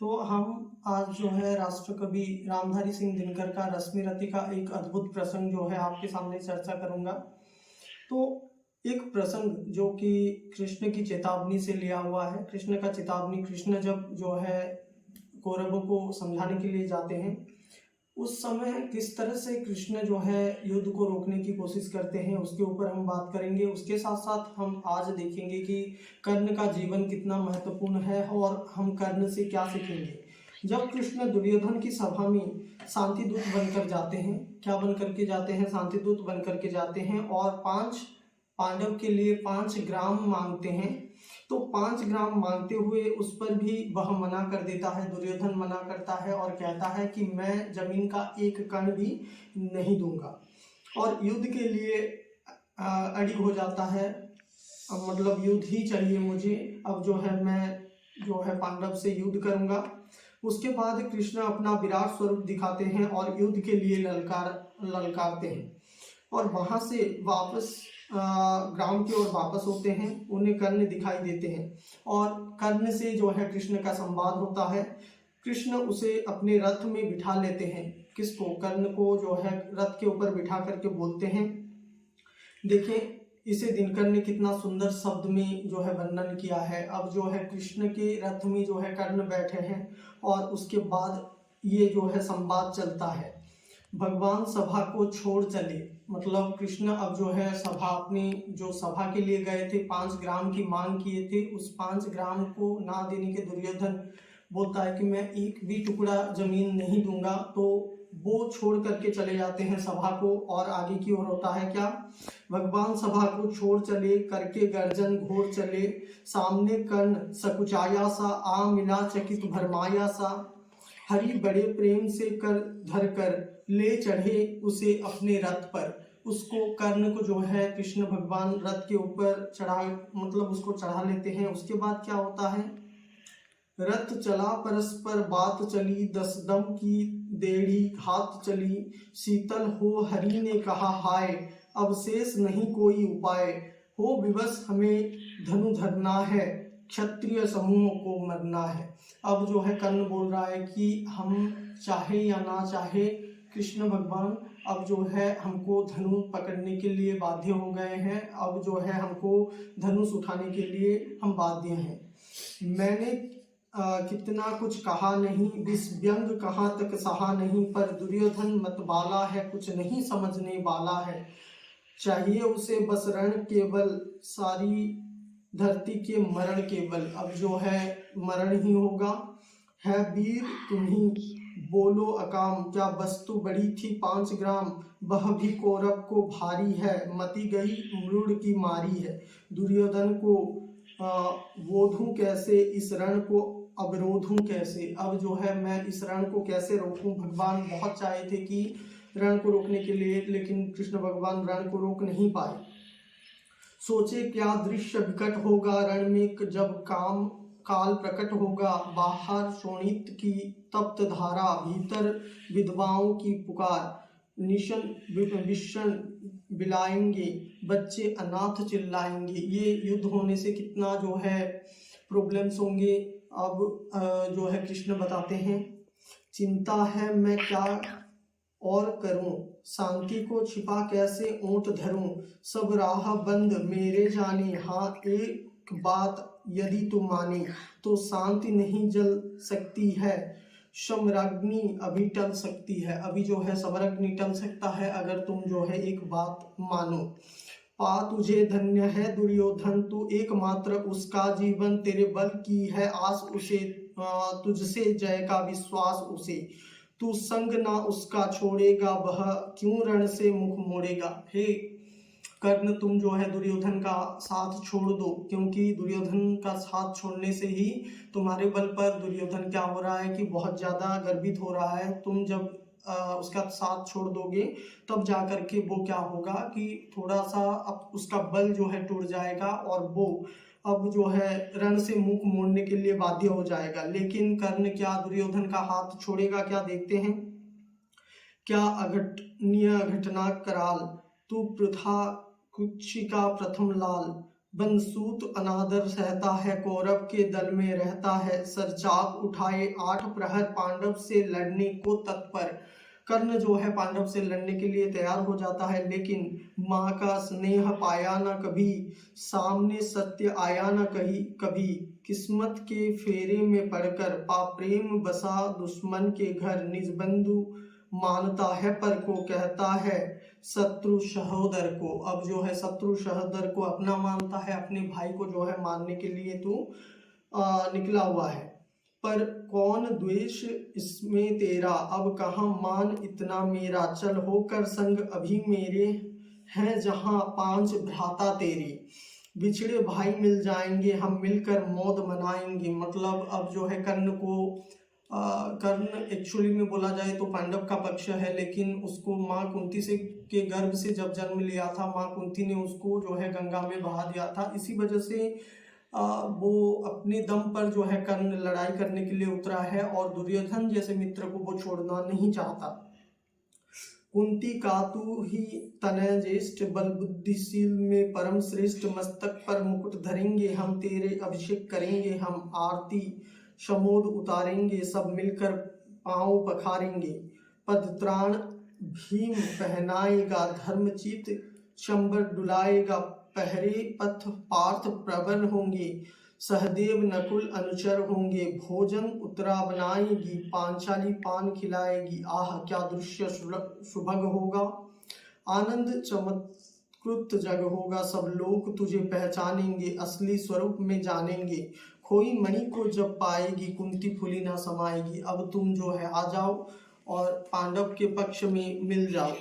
तो हम आज जो है राष्ट्रकवि रामधारी सिंह दिनकर का रश्मि रति का एक अद्भुत प्रसंग जो है आपके सामने चर्चा करूंगा। तो एक प्रसंग जो कि कृष्ण की चेतावनी से लिया हुआ है। कृष्ण का चेतावनी, कृष्ण जब जो है कौरवों को समझाने के लिए जाते हैं, उस समय किस तरह से कृष्ण जो है युद्ध को रोकने की कोशिश करते हैं, उसके ऊपर हम बात करेंगे। उसके साथ साथ हम आज देखेंगे कि कर्ण का जीवन कितना महत्वपूर्ण है और हम कर्ण से क्या सीखेंगे। जब कृष्ण दुर्योधन की सभा में शांति दूत बनकर जाते हैं, क्या बन करके जाते हैं? शांति दूत बन करके जाते हैं और 5 पांडव के लिए 5 ग्राम मांगते हैं। तो 5 ग्राम मांगते हुए उस पर भी वह मना कर देता है, दुर्योधन मना करता है और कहता है कि मैं जमीन का एक कण भी नहीं दूंगा और युद्ध के लिए अड़ी हो जाता है। मतलब युद्ध ही चाहिए मुझे, अब जो है मैं जो है पांडव से युद्ध करूंगा। उसके बाद कृष्ण अपना विराट स्वरूप दिखाते हैं और युद्ध के लिए ललकारते हैं और वहां से वापस ग्राम की ओर वापस होते हैं। उन्हें कर्ण दिखाई देते हैं और कर्ण से जो है कृष्ण का संवाद होता है। कृष्ण उसे अपने रथ में बिठा लेते हैं। किसको? कर्ण को जो है रथ के ऊपर बिठा करके बोलते हैं। देखें, इसे दिनकर ने कितना सुंदर शब्द में जो है वर्णन किया है। अब जो है कृष्ण के रथ में जो है कर्ण बैठे हैं और उसके बाद ये जो है संवाद चलता है। भगवान सभा को छोड़ चले, मतलब कृष्ण अब जो है सभा, अपनी जो सभा के लिए गए थे, 5 ग्राम की मांग किए थे, उस 5 ग्राम को ना देने के दुर्योधन बोलता है कि मैं एक भी टुकड़ा जमीन नहीं दूंगा। तो वो छोड़ करके चले जाते हैं सभा को और आगे की ओर होता है क्या? भगवान सभा को छोड़ चले, करके गर्जन घोर चले, सामने कर्ण सकुचाया सा, आ मिला चकित भरमाया सा, हरि बड़े प्रेम से कर धर कर ले चढ़े उसे अपने रथ पर। उसको, कर्ण को जो है कृष्ण भगवान रथ के ऊपर चढ़ा, मतलब उसको चढ़ा लेते हैं। उसके बाद क्या होता है? रथ चला परस्पर बात चली, 10 दम की देड़ी घात चली, शीतल हो हरि ने कहा हाय, अब शेष नहीं कोई उपाय, हो विवश हमें धनु धरना है, क्षत्रिय समूह को मरना है। अब जो है कर्ण बोल रहा है कि हम चाहे या ना चाहे, कृष्ण भगवान अब जो है हमको धनु पकड़ने के लिए बाध्य हो गए हैं। अब जो है हमको धनुष उठाने के लिए हम बाध्य हैं। मैंने कितना कुछ कहा नहीं, विष व्यंग कहाँ तक सहा नहीं, पर दुर्योधन मतवाला है, कुछ नहीं समझने वाला है, चाहिए उसे बस रण केवल, सारी धरती के मरण केवल। अब जो है मरण ही होगा। है वीर तुम्ही बोलो अकाम, क्या वस्तु बड़ी थी 5 ग्राम, वह भी कौरव को भारी है, मती गई मृड की मारी है। दुर्योधन को बोधूं कैसे, इस रण को अवरोधूं कैसे? अब जो है मैं इस रण को कैसे रोकूं? भगवान बहुत चाहे थे कि रण को रोकने के लिए, लेकिन कृष्ण भगवान रण को रोक नहीं पाए। सोचे क्या दृश्य विकट होगा, रण में जब काम काल प्रकट होगा, बाहर शोणित की तप्त धारा, भीतर विधवाओं की पुकार, निशन विषण बिलाएंगे, बच्चे अनाथ चिल्लाएंगे। ये युद्ध होने से कितना जो है प्रॉब्लम्स होंगे। अब जो है कृष्ण बताते हैं, चिंता है मैं क्या और करूं, शांति को छिपा कैसे ओंठ धरूं, सब राह बंद मेरे जाने, हाँ एक बात यदि तुम माने, तो शांति नहीं जल सकती है, समराग्नि अभी टल सकती है। अभी जो है समराग्नि टल सकता है अगर तुम जो है एक बात मानो। पा तुझे धन्य है दुर्योधन, तू एकमात्र उसका जीवन, तेरे बल की है आस उसे, तुझसे जय का विश्वास उसे, तू संग ना उसका छोड़ेगा, वह क्यों रण से मुख मोड़ेगा। हे कर्ण, तुम जो है दुर्योधन का साथ छोड़ दो, क्योंकि दुर्योधन का साथ छोड़ने से ही तुम्हारे बल पर दुर्योधन क्या हो रहा है कि बहुत ज्यादा गर्वित हो रहा है। तुम जब उसका साथ छोड़ दोगे तब जा करके वो क्या होगा कि थोड़ा सा अब उसका बल जो है टूट जाएगा और वो अब जो है रण से मुख मोड़ने के लिए बाध्य हो जाएगा। लेकिन कर्ण क्या दुर्योधन का हाथ छोड़ेगा क्या? देखते हैं। क्या अघटनीय घटना कराल, तू प्रथा कुक्षिका प्रथम लाल, बंसूत अनादर सहता है, कौरव के दल में रहता है। सरचाप उठाए 8 प्रहर, पांडव से लड़ने को तत्पर। कर्ण जो है पांडव से लड़ने के लिए तैयार हो जाता है, लेकिन माँ का स्नेह पाया न कभी, सामने सत्य आया न कभी। किस्मत के फेरे में पड़कर पा प्रेम बसा दुश्मन के घर, निज बंधु मानता है पर को कहता है शत्रु सहोदर को। अब जो है शत्रु सहोदर को अपना मानता है, अपने भाई को जो है मारने के लिए तू निकला हुआ है। पर कौन द्वेष इसमें तेरा, अब कहाँ मान इतना मेरा। चल होकर संग अभी मेरे, हैं जहाँ 5 भ्राता तेरे। बिछड़े भाई मिल जाएंगे, हम मिलकर मौत मनाएंगे। मतलब अब जो है कर्ण को कर्ण एक्चुअली में बोला जाए तो पांडव का पक्ष है, लेकिन उसको माँ कुंती से के गर्भ से जब जन्म लिया था, माँ कुंती ने उसको जो है गंगा में बहा दिया था। इसी वजह से वो अपने दम पर जो है कर्ण लड़ाई करने के लिए उतरा है, और दुर्योधन जैसे मित्र को वो छोड़ना नहीं चाहता। कुंती कातु ही तनय ज्येष्ठ, बल बुद्धिशील में परम श्रेष्ठ। मस्तक पर मुकुट धरेंगे हम, तेरे अभिषेक करेंगे हम। आरती समोद उतारेंगे, सब मिलकर पांव पखारेंगे। पदत्राण भीम पहनाएगा, धर्मचित चंबर डुलाएगा। पहरे पथ पार्थ प्रबल होंगे, सहदेव नकुल अनुचर होंगे। भोजन उत्तरा बनाएगी, पांचाली पान खिलाएगी। आह क्या दृश्य सुभग होगा, आनंद चमत्कृत जग होगा। सब लोग तुझे पहचानेंगे, असली स्वरूप में जानेंगे। खोई मणि को जब पाएगी, कुंती फूली ना समाएगी। अब तुम जो है आ जाओ और पांडव के पक्ष में मिल जाओ।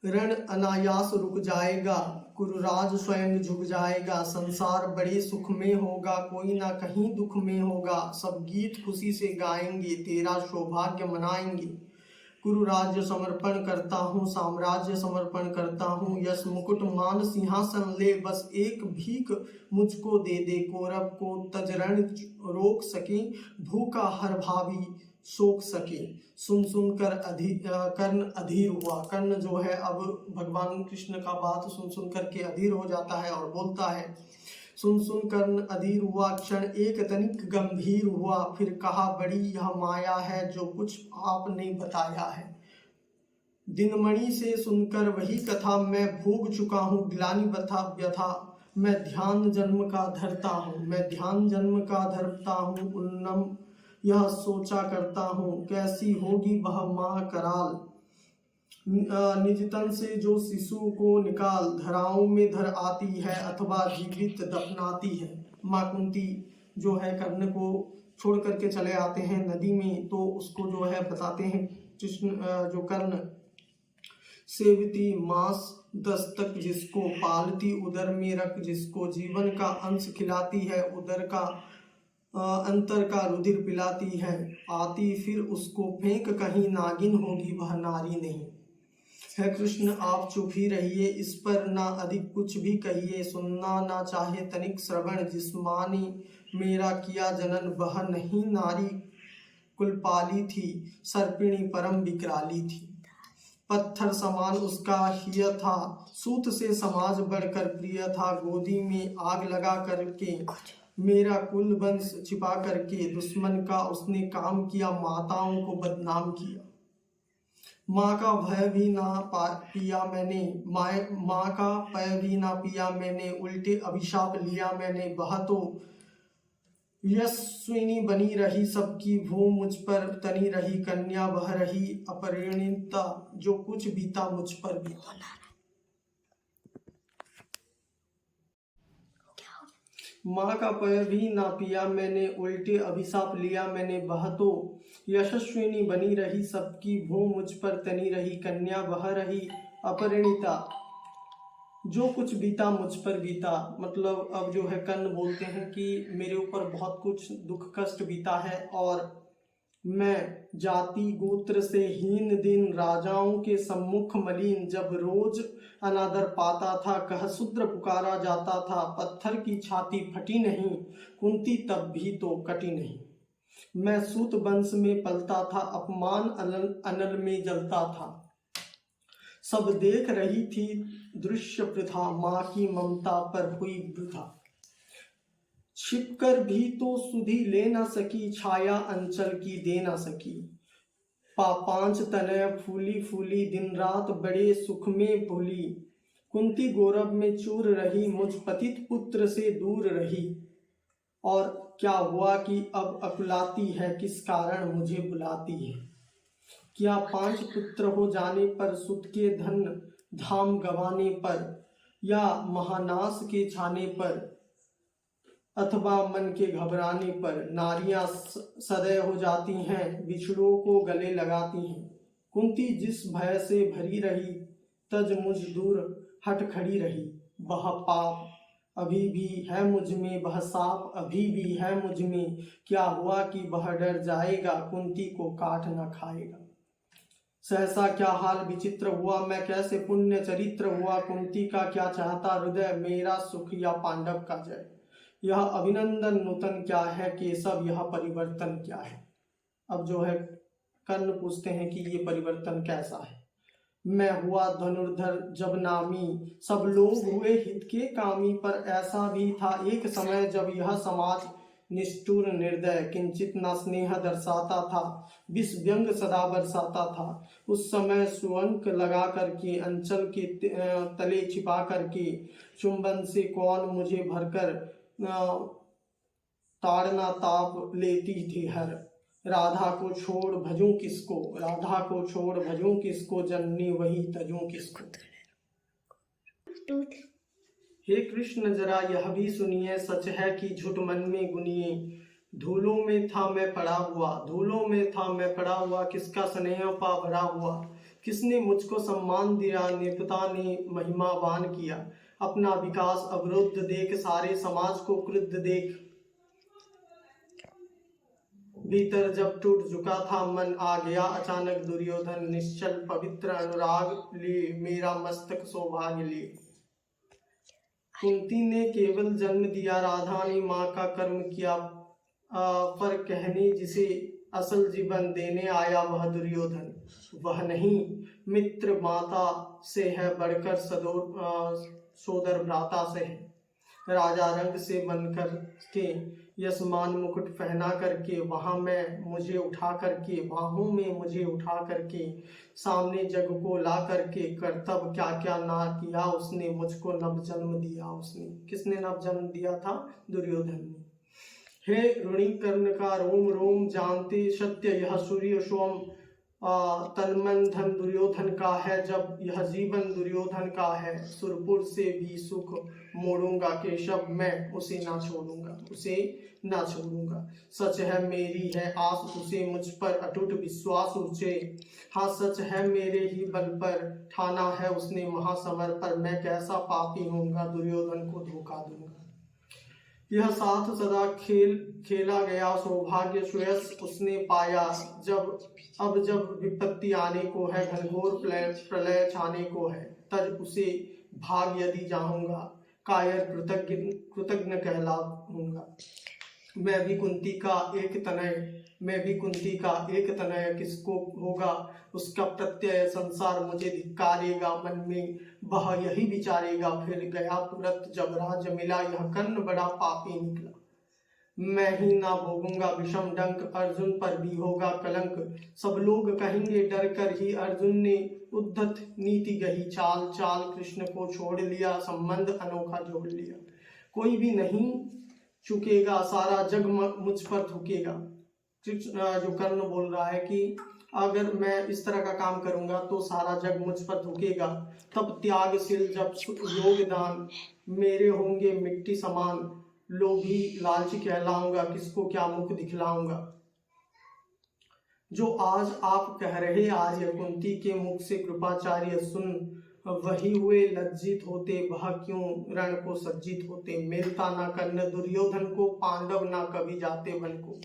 रण अनायास रुक जाएगा, कुरुराज स्वयं झुक जाएगा। संसार बड़े सुख में होगा, कोई ना कहीं दुख में होगा। सब गीत खुशी से गाएंगे, तेरा सौभाग्य मनाएंगे। कुरु राज्य समर्पण करता हूँ, साम्राज्य समर्पण करता हूँ। यश मुकुट मान सिंहासन ले, बस एक भीख मुझको दे दे। कौरव को तजरण रोक सके, भूखा हर भावी सोख सके। सुन सुन कर कर्ण अधीर हुआ। कर्ण जो है अब भगवान कृष्ण का बात सुन सुन करके अधीर हो जाता है और बोलता है, सुन सुन कर्ण अधीर हुआ, क्षण एक तनिक गंभीर हुआ। फिर कहा, बड़ी यह माया है जो कुछ आपने बताया है। दिनमणि से सुनकर वही कथा मैं भोग चुका हूँ। ग्लानि बथा व्यथा मैं ध्यान जन्म का धरता हूँ, मैं ध्यान जन्म का धरता हूँ। उन्नम यह सोचा करता हूँ, कैसी होगी वह माँ कराल। निज तन से जो शिशु को निकाल, धराओं में धर आती है, अथवा जीवित दफनाती है। माँ कुंती जो है कर्ण को छोड़ करके चले आते हैं नदी में, तो उसको जो है बताते हैं कृष्ण जो कर्ण, सेवती मांस दस्तक जिसको, पालती उदर में रख जिसको। जीवन का अंश खिलाती है, उदर का अंतर का रुधिर पिलाती है। आती फिर उसको फेंक कहीं, नागिन होगी वह नारी नहीं। है कृष्ण आप चुप ही रहिए, इस पर ना अधिक कुछ भी कहिए। सुनना ना चाहे तनिक श्रवण, जिस माँ ने मेरा किया जनन, वह नहीं नारी कुलपाली थी, सर्पिणी परम विकराली थी। पत्थर समान उसका हिय था, सूत से समाज बढ़कर प्रिय था। गोदी में आग लगा करके मेरा कुल वंश छिपा करके, दुश्मन का उसने काम किया, माताओं को बदनाम किया। माँ का भय भी ना पिया मैंने, माँ का पय भी ना पिया मैंने। उल्टे अभिशाप लिया मैंने, वह तो यशस्विनी बनी रही सबकी, वो मुझ पर तनी रही। कन्या वह रही अपरिणीता, जो कुछ बीता मुझ पर बीता। माँ का पय भी ना पिया मैंने, उल्टे अभिशाप लिया मैंने। वह तो यशस्विनी बनी रही सबकी, वो मुझ पर तनी रही। कन्या वह रही अपरिणीता, जो कुछ बीता मुझ पर बीता। मतलब अब जो है कर्ण बोलते हैं कि मेरे ऊपर बहुत कुछ दुख कष्ट बीता है, और मैं जाति गोत्र से हीन दिन, राजाओं के सम्मुख मलिन। जब रोज अनादर पाता था, कह शूद्र पुकारा जाता था। पत्थर की छाती फटी नहीं, कुंती तब भी तो कटी नहीं। मैं सूत वंश में पलता था, अपमान अनल में जलता था। सब देख रही थी दृश्य प्रथा, माँ की ममता पर हुई वृथा। छिपकर भी तो सुधि ले न सकी, छाया अंचल की दे न सकी। पांच तनय फूली फूली, दिन रात बड़े सुख में भूली। कुंती गौरव में चूर रही, मुझ पतित पुत्र से दूर रही। और क्या हुआ कि अब अकुलाती है, किस कारण मुझे बुलाती है। क्या 5 पुत्र हो जाने पर, सुत के धन धाम गवाने पर, या महानाश के छाने पर, अथवा मन के घबराने पर, नारियां सदै हो जाती हैं, बिछड़ों को गले लगाती हैं। कुंती जिस भय से भरी रही, तज मुझ दूर हट खड़ी रही। वह पाप अभी भी है मुझ में, वह साप अभी भी है मुझ में। क्या हुआ कि वह डर जाएगा, कुंती को काट न खाएगा। सहसा क्या हाल विचित्र हुआ, मैं कैसे पुण्य चरित्र हुआ। कुंती का क्या चाहता हृदय, मेरा सुख या पांडव का जय। यह अभिनंदन नूतन क्या है, केशव यह परिवर्तन क्या है। अब जो है कर्ण पूछते हैं कि ये परिवर्तन कैसा है। मैं हुआ धनुर्धर जब नामी, सब लोग हुए हित के कामी। पर ऐसा भी था एक समय, जब यह समाज निष्ठुर निर्दय, किंचित न स्नेह दर्शाता था, विष व्यंग सदा बरसाता था। उस समय सुअंक लगा करके, अंचल के तले छिपा करके, चुंबन से कौन मुझे भरकर ताड़ना ताप लेती थी हर। राधा को छोड़ भजूं किसको, राधा को छोड़ भजूं किसको, जननी वही तजूं किसको। हे कृष्ण जरा यह भी सुनिए, सच है कि झूठ मन में गुनिए। धूलों में था मैं पड़ा हुआ, धूलों में था मैं पड़ा हुआ, किसका स्नेह पा भरा हुआ। किसने मुझको सम्मान दिया, नेपता ने महिमावान किया। अपना विकास अवरुद्ध देख, सारे समाज को क्रुद्ध देख। भीतर जब टूट चुका था मन, आ गया अचानक दुर्योधन। निश्चल पवित्र अनुराग लिए, मेरा मस्तक सौभाग्य लिए। कुंती ने केवल जन्म दिया, राधा ने माँ का कर्म किया। पर कहने जिसे असल जीवन देने आया वह दुर्योधन। वह नहीं मित्र माता से है बढ़कर, सोदर भ्राता से है। राजा रंग से बनकर के, यशमान मुकुट पहना करके, वहां में मुझे उठा करके, बाहों में मुझे उठा करके, सामने जग को ला करके, कर्तव्य क्या क्या ना किया उसने, मुझको नव जन्म दिया उसने। किसने नव जन्म दिया था? दुर्योधन ने। हे ऋणी कर्ण का रोम रोम जानते, सत्य यह सूर्य सोम तन्मन धन दुर्योधन का है। जब यह जीवन दुर्योधन का है, सुरपुर से भी सुख मोड़ूंगा, केशव मैं उसे ना छोड़ूंगा, उसे ना छोड़ूंगा। सच है मेरी है आस उसे, मुझ पर अटूट विश्वास उसे। हाँ सच है मेरे ही बल पर, ठाना है उसने महासमर पर। मैं कैसा पापी होऊंगा, दुर्योधन को धोखा दूंगा। यह साथ सदा खेला गया सौभाग्य, श्रेयस उसने पाया। जब विपत्ति आने को है, घनघोर प्रलय छाने को है, तब उसे भाग यदि जाऊंगा, कायर कृतज्ञ कहलाऊंगा। मैं भी कुंती का एक तनय किसको होगा, उसका प्रत्यय संसार मुझे धिक्कारेगा। मन में वह यही विचारेगा, फिर गया तुरंत जब राज्य मिला, यह कर्ण बड़ा पापी निकला। मैं ही ना भोगूंगा विषम डंक, अर्जुन पर भी होगा कलंक। सब लोग कहेंगे डर कर ही, अर्जुन ने उद्धत नीति गही। चाल चाल कृष्ण को छोड़ लिया, संबंध अनोखा जोड़ लिया। कोई भी नहीं चुकेगा, सारा जग मुझ पर थूकेगा। जो कर्ण बोल रहा है कि अगर मैं इस तरह का काम करूंगा तो सारा जग मुझ पर थूकेगा। तब त्यागशील जब योगदान, मेरे होंगे मिट्टी समान। लोभी लालची कहलाऊंगा, किसको क्या मुख दिखलाऊंगा। जो आज आप कह रहे आर्य, कुंती के मुख से कृपाचार्य सुन। वही हुए लज्जित होते, वह क्यों रण को सज्जित होते। मिलता ना कर्ण दुर्योधन को, पांडव ना कभी जाते वन को।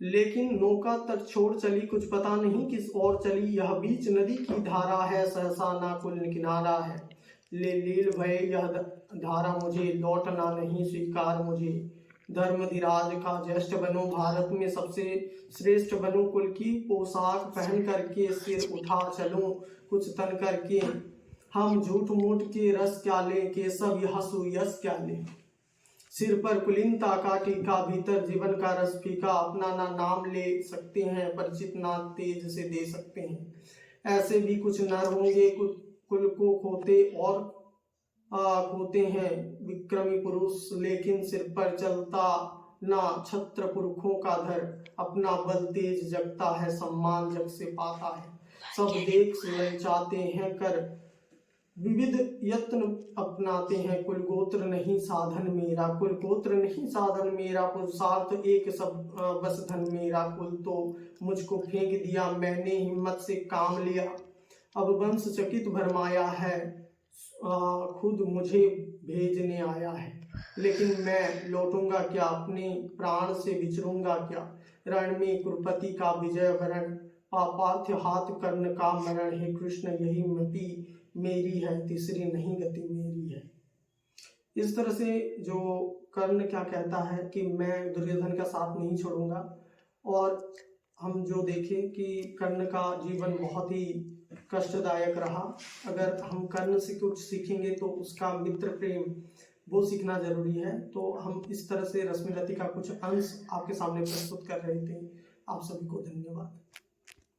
लेकिन नौका तट छोड़ चली, कुछ पता नहीं किस ओर चली। यह बीच नदी की धारा है, सहसा ना कुल किनारा है। ले लील भय यह धारा मुझे, लौटना नहीं स्वीकार मुझे। धर्मधिराज का ज्येष्ठ बनो, भारत में सबसे श्रेष्ठ बनो, कुल की पोशाक पहन करके सिर उठा चलो कुछ तन करके, हम झूठ मूठ के रस क्या ले, केशव हसु यश क्या ले, सिर पर कुलीनता का टीका, भीतर जीवन का रस फीका, अपना ना नाम ले सकते हैं, परिचित ना तेज से दे सकते हैं, ऐसे भी कुछ नर होंगे कुल को खोते और खोते हैं विक्रमी पुरुष, लेकिन सिर पर चलता ना छत्र पुरखों का धर, अपना बल तेज जगता है, सम्मान जग से पाता है, सब देख ललचाते हैं, कर विविध यत्न अपनाते हैं, कुल गोत्र नहीं साधन मेरा, कुल गोत्र नहीं साधन मेरा, पुरुषार्थ एक सब बस धन मेरा, कुल तो मुझको फेंक दिया मैंने, हिम्मत से काम लिया, अब वंश चकित भरमाया है, खुद मुझे भेजने आया है, लेकिन मैं लौटूंगा क्या, अपने प्राण से विचरूंगा क्या, रण में कुरुपति का विजय वरण, पापार्थ हाथ कर्ण का मरण, हे कृष्ण यही मति मेरी है, तीसरी नहीं गति मेरी है। इस तरह से जो कर्ण क्या कहता है कि मैं दुर्योधन का साथ नहीं छोड़ूंगा, और हम जो देखें कि कर्ण का जीवन बहुत ही कष्टदायक रहा। अगर हम कर्ण से कुछ सीखेंगे तो उसका मित्र प्रेम वो सीखना जरूरी है। तो हम इस तरह से रश्मिरथी का कुछ अंश आपके सामने प्रस्तुत कर रहे थे। आप सभी को धन्यवाद।